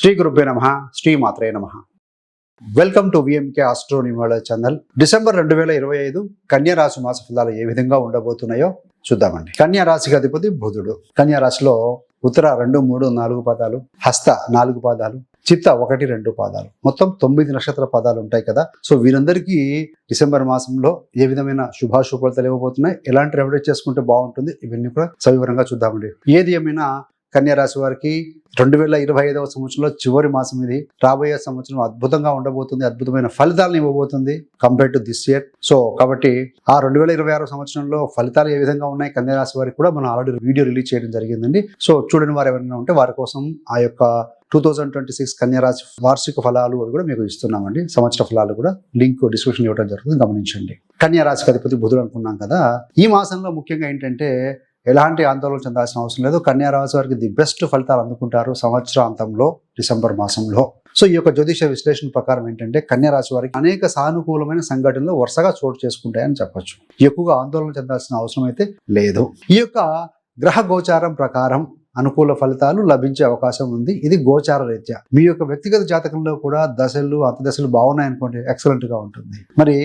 శ్రీ గురుభ్యో నమః, శ్రీ మాత్రే నమః. Welcome to VMK ఆస్ట్రోనిమాలజీ channel. December 2025 కన్యా రాశి మాస ఫలాలు ఏ విధంగా ఉండబోతున్నాయో చూద్దామండి. కన్యా రాశికి అధిపతి బుధుడు. కన్యా రాశిలో ఉత్తర 2, 3, 4 పాదాలు, హస్త 4 పాదాలు, చిత్త 1, 2 పాదాలు, మొత్తం 9 నక్షత్ర పాదాలు ఉంటాయి కదా. సో వీరందరికీ డిసెంబర్ మాసంలో ఏ విధమైన శుభాశుభాలు ఇవ్వబోతున్నాయి, ఎలాంటి రెమెడీ చేసుకుంటే బాగుంటుంది, ఇవన్నీ కూడా సవివరంగా చూద్దామండి. ఏది ఏమైనా కన్యా రాశి వారికి 2025వ సంవత్సరంలో చివరి మాసం ఇది. రాబోయే సంవత్సరం అద్భుతంగా ఉండబోతుంది, అద్భుతమైన ఫలితాలను ఇవ్వబోతుంది compare to this year. So కాబట్టి ఆ 2026 సంవత్సరంలో ఫలితాలు ఏ విధంగా ఉన్నాయి కన్యా రాశి వారికి కూడా మనం ఆల్రెడీ వీడియో రిలీజ్ చేయడం జరిగిందండి. సో చూడని వారు ఎవరైనా ఉంటే వారి కోసం ఆ యొక్క 2026 కన్యా రాశి వార్షిక ఫలాలు అవి కూడా మీకు ఇస్తున్నామండి. సంవత్సర ఫలాలు కూడా లింక్ డిస్క్రిప్షన్ ఇవ్వడం జరుగుతుంది, గమనించండి. కన్యా రాశికి అధిపతి బుధుడు అనుకున్నాం కదా. ఈ మాసంలో ముఖ్యంగా ఏంటంటే ఎలాంటి ఆందోళన చెందాల్సిన అవసరం లేదు. కన్యా రాశి వారికి ది బెస్ట్ ఫలితాలు అందుకుంటారు సంవత్సరాంతంలో, డిసెంబర్ మాసంలో. సో ఈ యొక్క జ్యోతిష విశ్లేషణ ప్రకారం ఏంటంటే కన్యా రాశి వారికి అనేక సానుకూలమైన సంఘటనలు వరుసగా చోటు చేసుకుంటాయని చెప్పొచ్చు. ఎక్కువగా ఆందోళన చెందాల్సిన అవసరం అయితే లేదు. ఈ యొక్క గ్రహ గోచారం ప్రకారం అనుకూల ఫలితాలు లభించే అవకాశం ఉంది. ఇది గోచార రీత్యా. మీ యొక్క వ్యక్తిగత జాతకంలో కూడా దశలు అంతదశలు బాగున్నాయనుకోండి, ఎక్సలెంట్ గా ఉంటుంది. మరి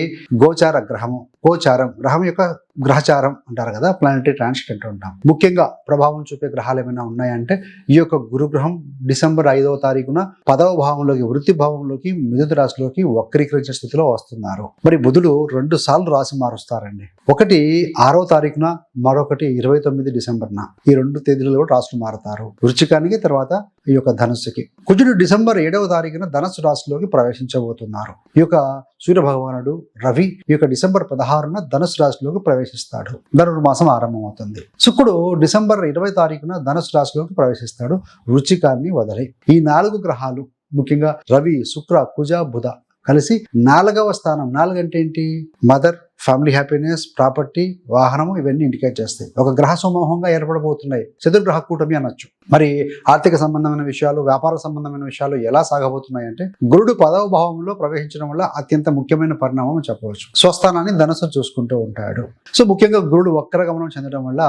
గోచార గ్రహము, గోచారం గ్రహం యొక్క గ్రహచారం అంటారు కదా, ప్లానెటరీ ట్రాన్సిట్ అంటూ ఉంటాం. ముఖ్యంగా ప్రభావం చూపే గ్రహాలు ఏమైనా ఉన్నాయంటే ఈ యొక్క గురుగ్రహం డిసెంబర్ 5వ తారీఖున 10వ భావంలోకి, వృత్తి భావంలోకి, మిథున రాశిలోకి వక్రీకరించిన స్థితిలో వస్తున్నారు. మరి బుధుడు 2 సార్లు రాశి మారుస్తారండి. ఒకటి 6వ తారీఖున, మరొకటి 29 డిసెంబర్న. ఈ 2 తేదీలలో కూడా రాశులు మారుతారు. వృశ్చికానికి, తర్వాత ఈ యొక్క ధనుస్సుకి. కుజుడు డిసెంబర్ 7వ తారీఖున ధనుస్సు రాశిలోకి ప్రవేశించబోతున్నారు. ఈ యొక్క సూర్య భగవానుడు రవి ఈ యొక్క డిసెంబర్ 16న ధనుసు రాశిలోకి ప్రవేశిస్తాడు. ధనుర్మాసం ఆరంభమవుతుంది. శుక్రుడు డిసెంబర్ 20వ తారీఖున ధనుసు రాశిలోకి ప్రవేశిస్తాడు, వృశ్చికాన్ని వదిలి. ఈ 4 గ్రహాలు ముఖ్యంగా రవి, శుక్ర, కుజ, బుధ కలిసి 4వ స్థానం. 4 అంటే ఏంటి? మదర్, ఫ్యామిలీ హ్యాపీనెస్, ప్రాపర్టీ, వాహనము, ఇవన్నీ ఇండికేట్ చేస్తాయి. ఒక గ్రహ సమూహంగా ఏర్పడబోతున్నాయి. చతుర్గ్రహ కూటమి అనొచ్చు. మరి ఆర్థిక సంబంధమైన విషయాలు, వ్యాపార సంబంధమైన విషయాలు ఎలా సాగబోతున్నాయి అంటే గురుడు 10వ భావంలో ప్రవేశించడం వల్ల అత్యంత ముఖ్యమైన పరిణామం చెప్పవచ్చు. స్వస్థానాన్ని ధనుసు చూసుకుంటూ ఉంటాడు. సో ముఖ్యంగా గురుడు వక్రగమనం చెందడం వల్ల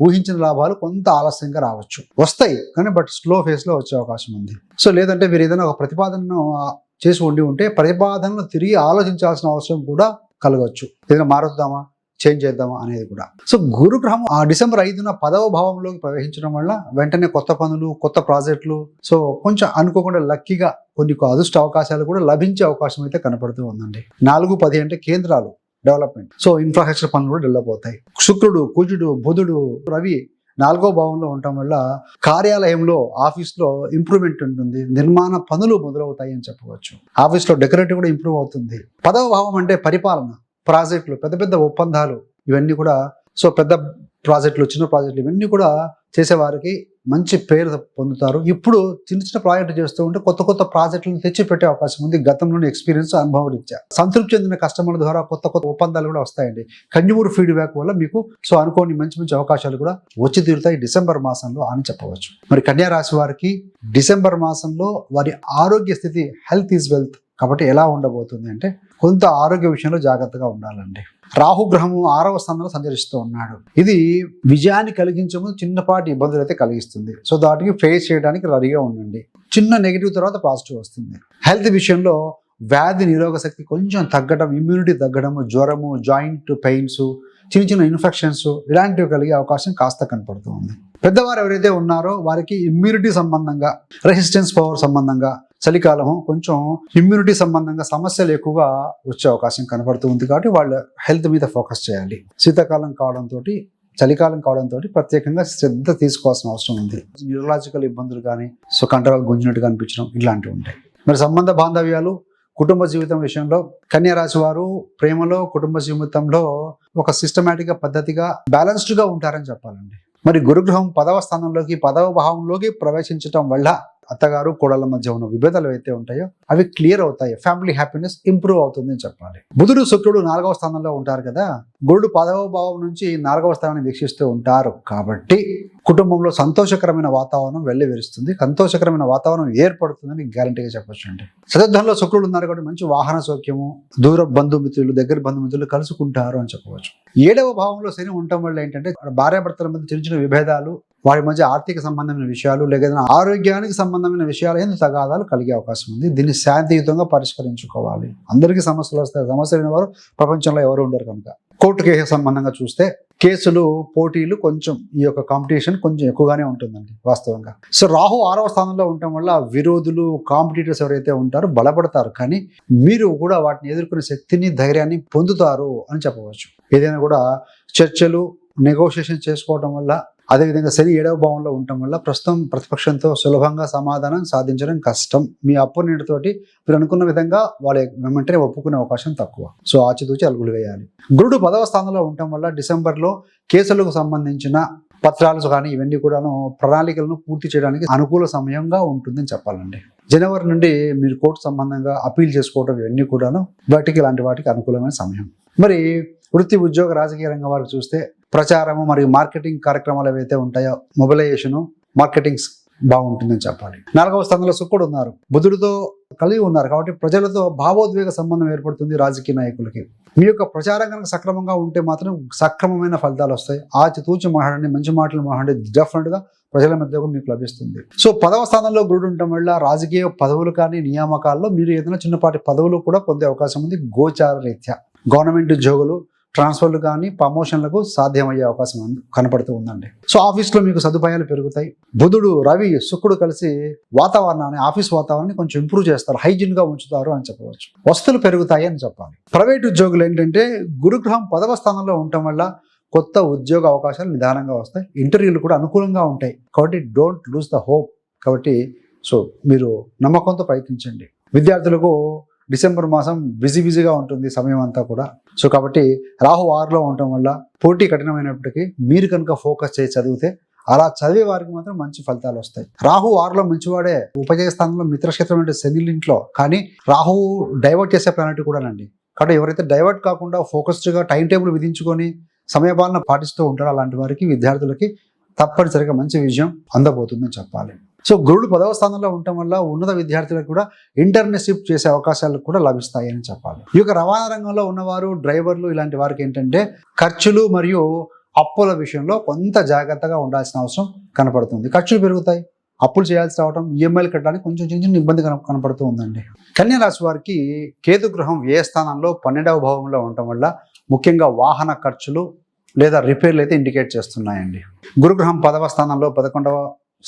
ఊహించిన లాభాలు కొంత ఆలస్యంగా రావచ్చు. వస్తాయి కానీ బట్ స్లో ఫేస్ లో వచ్చే అవకాశం ఉంది. సో లేదంటే మీరు ఏదైనా ఒక ప్రతిపాదనను చేసి ఉంటే ప్రతిపాదనను తిరిగి ఆలోచించాల్సిన అవసరం కూడా కలగవచ్చు. ఏదైనా మారుద్దామా, చేంజ్ చేద్దామా అనేది కూడా. సో గురుగ్రహం ఆ డిసెంబర్ 5న 10వ భావంలోకి ప్రవేశించడం వల్ల వెంటనే కొత్త పనులు, కొత్త ప్రాజెక్టులు, సో కొంచెం అనుకోకుండా లక్కీగా కొన్ని అదృష్ట అవకాశాలు కూడా లభించే అవకాశం అయితే కనపడుతూ ఉందండి. 4, 10 అంటే కేంద్రాలు, డెవలప్మెంట్. సో ఇన్ఫ్రాస్ట్రక్చర్ పనులు కూడా డెవలప్ అవుతాయి. శుక్రుడు, కుజుడు, బుధుడు, రవి 4వ భావంలో ఉండటం వల్ల కార్యాలయంలో, ఆఫీస్లో ఇంప్రూవ్మెంట్ ఉంటుంది. నిర్మాణ పనులు మొదలవుతాయి అని చెప్పవచ్చు. ఆఫీస్లో డెకరేటివ్ కూడా ఇంప్రూవ్ అవుతుంది. 10వ భావం అంటే పరిపాలన, ప్రాజెక్టులు, పెద్ద పెద్ద ఒప్పందాలు, ఇవన్నీ కూడా. సో పెద్ద ప్రాజెక్టులు, చిన్న ప్రాజెక్టులు, ఇవన్నీ కూడా చేసేవారికి మంచి పేరు పొందుతారు. ఇప్పుడు చిన్న చిన్న ప్రాజెక్టులు చేస్తూ ఉంటే కొత్త కొత్త ప్రాజెక్టులను తెచ్చి పెట్టే అవకాశం ఉంది. గతంలోని ఎక్స్పీరియన్స్, అనుభవం రీత్యా సంతృప్తి చెందిన కస్టమర్ల ద్వారా కొత్త కొత్త ఒప్పందాలు కూడా వస్తాయండి. కన్జ్యూమర్ ఫీడ్బ్యాక్ వల్ల మీకు సో అనుకోని మంచి మంచి అవకాశాలు కూడా వచ్చి తీరుతాయి డిసెంబర్ మాసంలో అని చెప్పవచ్చు. మరి కన్యా రాశి వారికి డిసెంబర్ మాసంలో వారి ఆరోగ్య స్థితి, హెల్త్ ఈజ్ వెల్త్ కాబట్టి ఎలా ఉండబోతుంది అంటే కొంత ఆరోగ్య విషయంలో జాగ్రత్తగా ఉండాలండి. రాహుగ్రహము 6వ స్థానంలో సంచరిస్తూ ఉన్నాడు. ఇది విజయాన్ని కలిగించే ముందు చిన్నపాటి ఇబ్బందులు అయితే కలిగిస్తుంది. సో దాటికి ఫేస్ చేయడానికి రెడీగా ఉండండి. చిన్న నెగిటివ్ తర్వాత పాజిటివ్ వస్తుంది. హెల్త్ విషయంలో వ్యాధి నిరోధక శక్తి కొంచెం తగ్గడం, ఇమ్యూనిటీ తగ్గడము, జ్వరము, జాయింట్ పెయిన్స్, చిన్న చిన్న ఇన్ఫెక్షన్స్ ఇలాంటివి కలిగే అవకాశం కాస్త కనపడుతూ ఉంది. పెద్దవారు ఎవరైతే ఉన్నారో వారికి ఇమ్యూనిటీ సంబంధంగా, రెసిస్టెన్స్ పవర్ సంబంధంగా, చలికాలము కొంచెం ఇమ్యూనిటీ సంబంధంగా సమస్యలు ఎక్కువగా వచ్చే అవకాశం కనపడుతూ ఉంది. కాబట్టి వాళ్ళ హెల్త్ మీద ఫోకస్ చేయాలి. శీతాకాలం కావడంతో, చలికాలం కావడంతో ప్రత్యేకంగా శ్రద్ధ తీసుకోవాల్సిన అవసరం ఉంది. న్యూరలాజికల్ ఇబ్బందులు కానీ, సో కండరాలు గుంజినట్టుగా అనిపించడం, ఇలాంటివి ఉంటాయి. మరి సంబంధ బాంధవ్యాలు, కుటుంబ జీవితం విషయంలో కన్యా రాశి వారు ప్రేమలో, కుటుంబ జీవితంలో ఒక సిస్టమేటిక్ గా, పద్ధతిగా, బ్యాలెన్స్డ్ గా ఉంటారని చెప్పాలండి. మరి గురుగ్రహం 10వ స్థానంలోకి, 10వ భావంలోకి ప్రవేశించడం వల్ల అత్తగారు, కోడళ్ళ మధ్య ఉన్న విభేదాలు అయితే ఉంటాయో అవి క్లియర్ అవుతాయి. ఫ్యామిలీ హ్యాపీనెస్ ఇంప్రూవ్ అవుతుంది అని చెప్పాలి. బుధుడు, శుక్రుడు 4వ స్థానంలో ఉంటారు కదా. గురుడు 10వ భావం నుంచి 4వ స్థానాన్ని వీక్షిస్తూ ఉంటారు కాబట్టి కుటుంబంలో సంతోషకరమైన వాతావరణం వెల్లివిరుస్తుంది. సంతోషకరమైన వాతావరణం ఏర్పడుతుందని గ్యారంటీగా చెప్పొచ్చు అండి. చతుర్థంలో శుక్రుడు ఉన్నారు కాబట్టి మంచి వాహన సౌఖ్యము, దూర బంధుమిత్రులు, దగ్గర బంధుమిత్రులు కలుసుకుంటారు అని చెప్పవచ్చు. 7వ భావంలో శని ఉండటం వల్ల ఏంటంటే భార్యాభర్తల మధ్య చిన్న చిన్న విభేదాలు, వారి మధ్య ఆర్థిక సంబంధమైన విషయాలు లేదా ఆరోగ్యానికి సంబంధమైన విషయాలు ఎందుకు తగాదాలు కలిగే అవకాశం ఉంది. దీన్ని శాంతియుతంగా పరిష్కరించుకోవాలి. అందరికీ సమస్యలు వస్తాయి. సమస్య లేని వారు ప్రపంచంలో ఎవరు ఉండరు కనుక. కోర్టు కేసు సంబంధంగా చూస్తే కేసులు, పోటీలు కొంచెం ఈ యొక్క కాంపిటీషన్ కొంచెం ఎక్కువగానే ఉంటుందండి వాస్తవంగా. సో రాహు 6వ స్థానంలో ఉండటం వల్ల విరోధులు, కాంపిటీటర్స్ ఎవరైతే ఉంటారో బలపడతారు. కానీ మీరు కూడా వాటిని ఎదుర్కొనే శక్తిని, ధైర్యాన్ని పొందుతారు అని చెప్పవచ్చు. ఏదైనా కూడా చర్చలు, నెగోషియేషన్ చేసుకోవడం వల్ల, అదేవిధంగా శని 7వ భావంలో ఉండటం వల్ల ప్రస్తుతం ప్రతిపక్షంతో సులభంగా సమాధానం సాధించడం కష్టం. మీ అపోనెంట్ తోటి మీరు అనుకున్న విధంగా వాళ్ళ వెంటనే ఒప్పుకునే అవకాశం తక్కువ. సో ఆచితూచి అలుగులు వేయాలి. గురుడు 10వ స్థానంలో ఉండటం వల్ల డిసెంబర్లో కేసులకు సంబంధించిన పత్రాలు కానీ ఇవన్నీ కూడాను ప్రణాళికలను పూర్తి చేయడానికి అనుకూల సమయంగా ఉంటుందని చెప్పాలండి. జనవరి నుండి మీరు కోర్టు సంబంధంగా అపీల్ చేసుకోవడం ఇవన్నీ కూడాను వాటికి ఇలాంటి వాటికి అనుకూలమైన సమయం. మరి వృత్తి, ఉద్యోగ, రాజకీయ రంగం వారికి చూస్తే ప్రచారము మరియు మార్కెటింగ్ కార్యక్రమాలు ఏవైతే ఉంటాయో మొబిలైజేషను, మార్కెటింగ్స్ బాగుంటుందని చెప్పాలి. 4వ స్థానంలో శుక్రుడు ఉన్నారు, బుధుడితో కలిగి ఉన్నారు కాబట్టి ప్రజలతో భావోద్వేగ సంబంధం ఏర్పడుతుంది. రాజకీయ నాయకులకి మీ యొక్క ప్రచారం కనుక సక్రమంగా ఉంటే మాత్రం సక్రమమైన ఫలితాలు వస్తాయి. ఆచితూచి మాట్లాడండి, మంచి మాటలు మాట్లాడండి, డెఫినెట్గా ప్రజల మధ్య మీకు లభిస్తుంది. సో 10వ స్థానంలో గురుడు ఉండటం వల్ల రాజకీయ పదవులు కానీ నియామకాల్లో మీరు ఏదైనా చిన్నపాటి పదవులు కూడా పొందే అవకాశం ఉంది. గోచార రీత్యా గవర్నమెంట్ ఉద్యోగులు, ట్రాన్స్ఫర్లు కానీ ప్రమోషన్లకు సాధ్యమయ్యే అవకాశం కనపడుతూ ఉందండి. సో ఆఫీస్లో మీకు సదుపాయాలు పెరుగుతాయి. బుధుడు, రవి, శుక్రుడు కలిసి వాతావరణాన్ని, ఆఫీస్ వాతావరణాన్ని కొంచెం ఇంప్రూవ్ చేస్తారు, హైజీన్గా ఉంచుతారు అని చెప్పవచ్చు. వస్తువులు పెరుగుతాయి అని చెప్పాలి. ప్రైవేట్ ఉద్యోగులు ఏంటంటే గురుగ్రహం 10వ స్థానంలో ఉండటం వల్ల కొత్త ఉద్యోగ అవకాశాలు నిదానంగా వస్తాయి. ఇంటర్వ్యూలు కూడా అనుకూలంగా ఉంటాయి కాబట్టి డోంట్ లూజ్ ద హోప్. కాబట్టి సో మీరు నమ్మకంతో ప్రయత్నించండి. విద్యార్థులకు డిసెంబర్ మాసం బిజీగా ఉంటుంది సమయం అంతా కూడా. సో కాబట్టి రాహు 6లో ఉండటం వల్ల పోటీ కఠినమైనప్పటికీ మీరు కనుక ఫోకస్ చేసి చదివితే అలా చదివే వారికి మాత్రం మంచి ఫలితాలు వస్తాయి. రాహు 6లో మంచివాడే, ఉపజయ స్థానంలో మిత్రక్షేత్రం అంటే శనిల ఇంట్లో. కానీ రాహువు డైవర్ట్ చేసే ప్లానెట్ కూడానండి. కాబట్టి ఎవరైతే డైవర్ట్ కాకుండా ఫోకస్డ్గా టైం టేబుల్ విధించుకొని సమయపాలన పాటిస్తూ ఉంటారో అలాంటి వారికి, విద్యార్థులకి తప్పనిసరిగా మంచి విజయం అందబోతుందని చెప్పాలి. సో గురుడు 10వ స్థానంలో ఉండటం వల్ల ఉన్నత విద్యార్థులకు కూడా ఇంటర్న్షిప్ చేసే అవకాశాలు కూడా లభిస్తాయి అని చెప్పాలి. ఈ యొక్క రవాణా రంగంలో ఉన్నవారు, డ్రైవర్లు ఇలాంటి వారికి ఏంటంటే ఖర్చులు మరియు అప్పుల విషయంలో కొంత జాగ్రత్తగా ఉండాల్సిన అవసరం కనపడుతుంది. ఖర్చులు పెరుగుతాయి, అప్పులు చేయాల్సి రావడం, ఈఎంఐలు కట్టడానికి కొంచెం చిన్న ఇబ్బంది కనపడుతూ ఉందండి. కన్యా రాశి వారికి కేతు గ్రహం వ్యయ స్థానంలో 12వ భావంలో ఉండటం వల్ల ముఖ్యంగా వాహన ఖర్చులు లేదా రిపేర్లు అయితే ఇండికేట్ చేస్తున్నాయండి. గురుగ్రహం 10వ స్థానంలో 11వ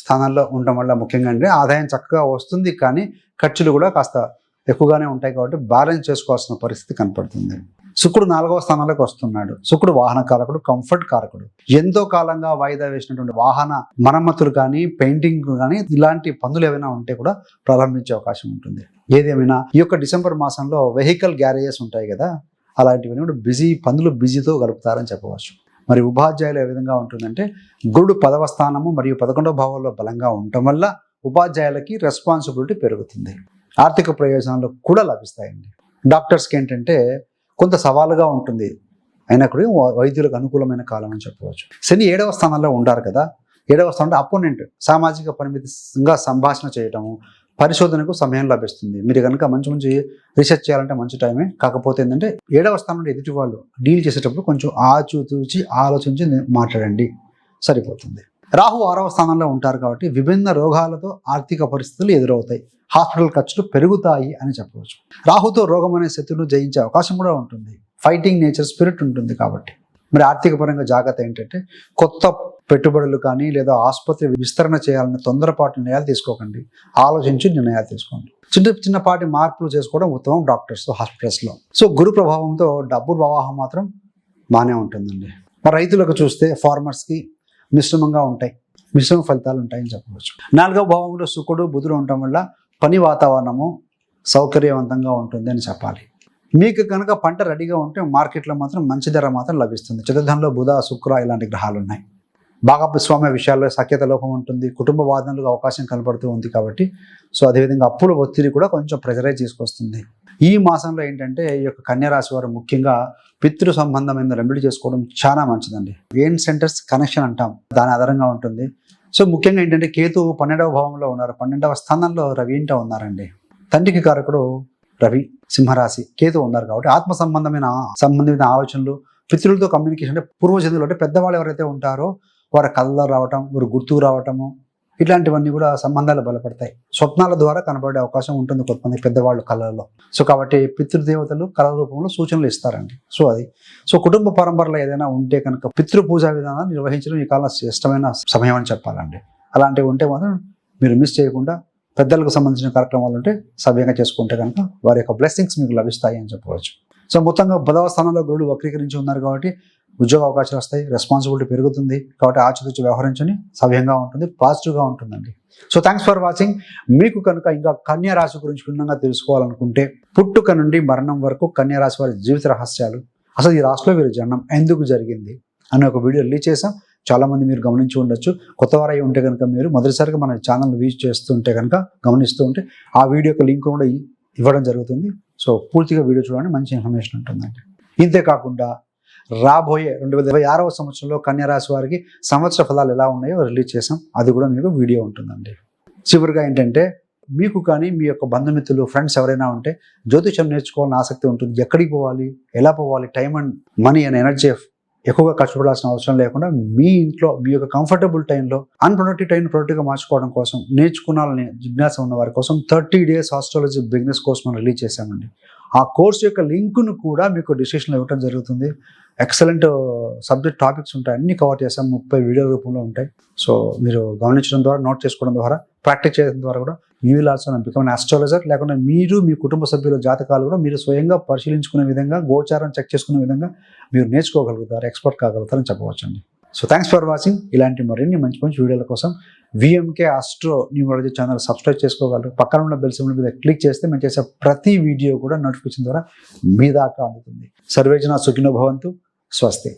స్థానాల్లో ఉండటం వల్ల ముఖ్యంగా అంటే ఆదాయం చక్కగా వస్తుంది, కానీ ఖర్చులు కూడా కాస్త ఎక్కువగానే ఉంటాయి కాబట్టి బ్యాలెన్స్ చేసుకోవాల్సిన పరిస్థితి కనపడుతుంది. శుక్రుడు 4వ స్థానంలోకి వస్తున్నాడు. శుక్రుడు వాహన కారకుడు, కంఫర్ట్ కారకుడు. ఎంతో కాలంగా వాయిదా వేసినటువంటి వాహన మరమ్మతులు కానీ, పెయింటింగ్ కానీ ఇలాంటి పనులు ఏమైనా ఉంటే కూడా ప్రారంభించే అవకాశం ఉంటుంది. ఏదేమైనా ఈ యొక్క డిసెంబర్ మాసంలో వెహికల్ గ్యారేజెస్ ఉంటాయి కదా, అలాంటివన్నీ కూడా పనులు బిజీతో గడుపుతారని చెప్పవచ్చు. మరి ఉపాధ్యాయులు ఏ విధంగా ఉంటుందంటే గురుడు 10వ స్థానము మరియు 11వ భావంలో బలంగా ఉండటం వల్ల ఉపాధ్యాయులకి రెస్పాన్సిబిలిటీ పెరుగుతుంది. ఆర్థిక ప్రయోజనాలు కూడా లభిస్తాయండి. డాక్టర్స్కి ఏంటంటే కొంత సవాలుగా ఉంటుంది, అయినా కూడా వైద్యులకు అనుకూలమైన కాలం అని చెప్పవచ్చు. శని 7వ స్థానంలో ఉంటారు కదా, 7వ స్థానంలో అపోనెంట్, సామాజిక పరిమితిగా సంభాషణ చేయటము, పరిశోధనకు సమయం లభిస్తుంది. మీరు కనుక మంచి రీసెర్చ్ చేయాలంటే మంచి టైమే. కాకపోతే ఏంటంటే 7వ స్థానంలో ఎదుటి వాళ్ళు డీల్ చేసేటప్పుడు కొంచెం ఆచితూచి ఆలోచించి మాట్లాడండి, సరిపోతుంది. రాహు 6వ స్థానంలో ఉంటారు కాబట్టి విభిన్న రోగాలతో ఆర్థిక పరిస్థితులు ఎదురవుతాయి, హాస్పిటల్ ఖర్చులు పెరుగుతాయి అని చెప్పవచ్చు. రాహుతో రోగం అనే శత్రువును జయించే అవకాశం కూడా ఉంటుంది. ఫైటింగ్ నేచర్ స్పిరిట్ ఉంటుంది కాబట్టి మరి ఆర్థిక పరంగా జాగ్రత్త ఏంటంటే కొత్త పెట్టుబడులు కానీ లేదా ఆసుపత్రి విస్తరణ చేయాలన్న తొందరపాటు నిర్ణయాలు తీసుకోకండి, ఆలోచించి నిర్ణయాలు తీసుకోండి. చిన్నపాటి మార్పులు చేసుకోవడం ఉత్తమం డాక్టర్స్, హాస్పిటల్స్లో. సో గురు ప్రభావంతో డబ్బు ప్రవాహం మాత్రం బాగానే ఉంటుందండి. మరి రైతులకు చూస్తే ఫార్మర్స్కి మిశ్రమంగా ఉంటాయి, మిశ్రమ ఫలితాలు ఉంటాయని చెప్పవచ్చు. 4వ భావంలో శుక్రుడు, బుధుడు ఉండటం వల్ల పని వాతావరణము సౌకర్యవంతంగా ఉంటుంది అని చెప్పాలి. మీకు కనుక పంట రెడీగా ఉంటే మార్కెట్లో మాత్రం మంచి ధర మాత్రం లభిస్తుంది. చతుర్థంలో బుధ, శుక్ర ఇలాంటి గ్రహాలు ఉన్నాయి. భాగస్వామ్య విషయాల్లో సఖ్యత లోపం ఉంటుంది, కుటుంబ వాదనలకు అవకాశం కనపడుతూ ఉంది కాబట్టి సో అదేవిధంగా అప్పుల ఒత్తిడి కూడా కొంచెం ప్రెజరైజ్ తీసుకొస్తుంది. ఈ మాసంలో ఏంటంటే ఈ యొక్క కన్యా రాశి వారు ముఖ్యంగా పితృ సంబంధమైన రెమెడీ చేసుకోవడం చాలా మంచిదండి. ఎయిన్ సెంటర్స్ కనెక్షన్ అంటాం, దాని ఆధారంగా ఉంటుంది. సో ముఖ్యంగా ఏంటంటే కేతు 12వ భావంలో ఉన్నారు, 12వ స్థానంలో రవి ఇంట ఉన్నారండి. తండ్రికి కారకుడు రవి, సింహరాశి, కేతు ఉన్నారు కాబట్టి ఆత్మ సంబంధమైన ఆలోచనలు, పితృలతో కమ్యూనికేషన్ అంటే పూర్వజన్మలు అంటే పెద్దవాళ్ళు ఎవరైతే ఉంటారో వారి కళ్ళలో రావటం, వారి గుర్తుకు రావటము, ఇట్లాంటివన్నీ కూడా సంబంధాలు బలపడతాయి. స్వప్నాల ద్వారా కనబడే అవకాశం ఉంటుంది కొంతమంది పెద్దవాళ్ళు కళల్లో. సో కాబట్టి పితృదేవతలు కళ రూపంలో సూచనలు ఇస్తారండి. సో కుటుంబ పరంపరలో ఏదైనా ఉంటే కనుక పితృ పూజా విధానాన్ని నిర్వహించడం ఈ కాలం శ్రేష్టమైన సమయం అని చెప్పాలండి. అలాంటివి ఉంటే మాత్రం మీరు మిస్ చేయకుండా పెద్దలకు సంబంధించిన కార్యక్రమాలు ఉంటే సవ్యంగా చేసుకుంటే కనుక వారి యొక్క బ్లెస్సింగ్స్ మీకు లభిస్తాయి అని చెప్పవచ్చు. సో మొత్తంగా 10వ స్థానంలో గురుడు వక్రీకరించి ఉన్నారు కాబట్టి ఉద్యోగ అవకాశాలు వస్తాయి, రెస్పాన్సిబిలిటీ పెరుగుతుంది. కాబట్టి ఆచితూచి వ్యవహరించని సవ్యంగా ఉంటుంది, పాజిటివ్గా ఉంటుందండి. So thanks for watching. మీకు కనుక ఇంకా కన్యా రాశి గురించి క్షుణ్ణంగా తెలుసుకోవాలనుకుంటే పుట్టుక నుండి మరణం వరకు కన్యా రాశి వారి జీవిత రహస్యాలు, అసలు ఈ రాశిలో వీరి జన్మం ఎందుకు జరిగింది అనే ఒక వీడియో రిలీజ్ చేసాం. చాలా మంది మీరు గమనించి ఉండొచ్చు. కొత్తవారై ఉంటే కనుక మీరు మొదటిసారిగా మన ఛానల్ విజిట్ చేస్తుంటే కనుక గమనిస్తూ ఉంటే ఆ వీడియో యొక్క లింక్ కూడా ఇవ్వడం జరుగుతుంది. సో పూర్తిగా వీడియో చూడండి, మంచి ఇన్ఫర్మేషన్ ఉంటుందండి. ఇంతేకాకుండా రాబోయే 2026వ సంవత్సరంలో కన్యా రాశి వారికి సంవత్సర ఫలాలు ఎలా ఉన్నాయో రిలీజ్ చేసాం. అది కూడా మీకు వీడియో ఉంటుందండి. చివరిగా ఏంటంటే మీకు కానీ మీ యొక్క బంధుమిత్రులు, ఫ్రెండ్స్ ఎవరైనా ఉంటే జ్యోతిషం నేర్చుకోవాలని ఆసక్తి ఉంటుంది. ఎక్కడికి పోవాలి, ఎలా పోవాలి, time and money and energy ఎక్కువగా కష్టపడాల్సిన అవసరం లేకుండా మీ ఇంట్లో మీ యొక్క కంఫర్టబుల్ టైంలో అన్ప్రొడక్టివ్ టైం ప్రొడక్టివ్గా మార్చుకోవడం కోసం నేర్చుకున్నాలని జిజ్ఞాస ఉన్న వారి కోసం 30 days ఆస్ట్రాలజీ బిగినర్స్ కోర్స్ మనం రిలీజ్ చేశామండి. ఆ కోర్సు యొక్క లింకును కూడా మీకు డిస్క్రిప్షన్లో ఇవ్వడం జరుగుతుంది. ఎక్సలెంట్ సబ్జెక్ట్ టాపిక్స్ ఉంటాయి, అన్ని కవర్ చేసాం. 30 వీడియో రూపంలో ఉంటాయి. సో మీరు గమనించడం ద్వారా, నోట్ చేసుకోవడం ద్వారా, ప్రాక్టీస్ చేయడం ద్వారా కూడా you will also become an astrologer. లేకుండా మీరు మీ కుటుంబ సభ్యుల జాతకాలు కూడా మీరు స్వయంగా పరిశీలించుకునే విధంగా, గోచారం చెక్ చేసుకునే విధంగా మీరు నేర్చుకోగలుగుతారు, ఎక్స్పర్ట్ కాగలుగుతారని చెప్పవచ్చండి. So thanks for watching. ఇలాంటి మరిన్ని మంచి మంచి వీడియోల కోసం VMK astro numerology channel subscribe చేసుకోగలరు. పక్కన ఉన్న బెల్ సింబల్ మీద క్లిక్ చేస్తే మేము చేసే ప్రతి వీడియో కూడా నోటిఫికేషన్ ద్వారా మీ దాకా అందుతుంది. సర్వేజన సుఖినో భవంతు. స్వస్తి.